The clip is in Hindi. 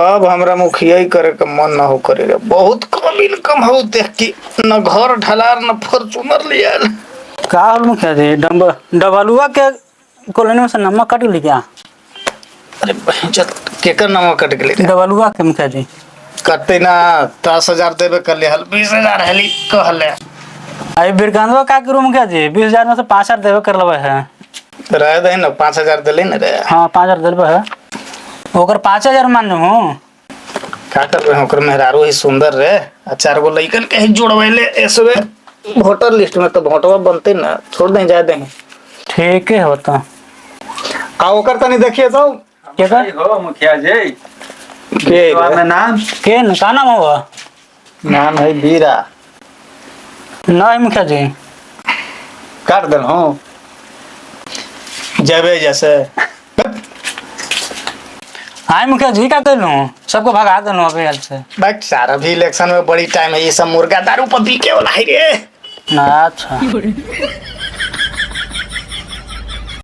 अब हमरा मुखिया ही करे का मन ना हो करे रे। बहुत कम इनकम हो देख के न घर ढलार न फॉर्चूनर लिया। का हाल मुखिया जी डबलुआ के कॉलोनी में से नमक कट गई क्या? अरे चल केकर नाम कट गेले रे? डबलुआ के मुखिया जी कते ना 10,000 देबे कर ले हल 20,000 हेली कहले। अरे बिरकांदवा का करूँ मुखिया जी 20,000 में से 5,000 देवे कर लवे है। रह दे ना 5,000 देले न रे। हाँ 5,000 देवे है ओकर 5,000 मान हूँ। का करबे ओकर मेहरारू ही सुंदर रे। आ 4 गो लइकन के ही जोड़वेले एसवे वोटर लिस्ट में तो वोटवा बनते ना छोड़ दे जा दे। ठीक है होता आ ओकर तनी देखिए तो के कर हो मुखिया जी के आपका नाम के न का नाम हुआ? नाम है बीरा। नहीं मुखिया जी काट दल हूँ जबे जैसे हाँ मुखिया जी का कहलूँ सबको भगा देलूँ अभी हाल से। बट सारा भी इलेक्शन में बड़ी टाइम है ये सब मुर्गा दारू पर बिके वाला है रे। ना अच्छा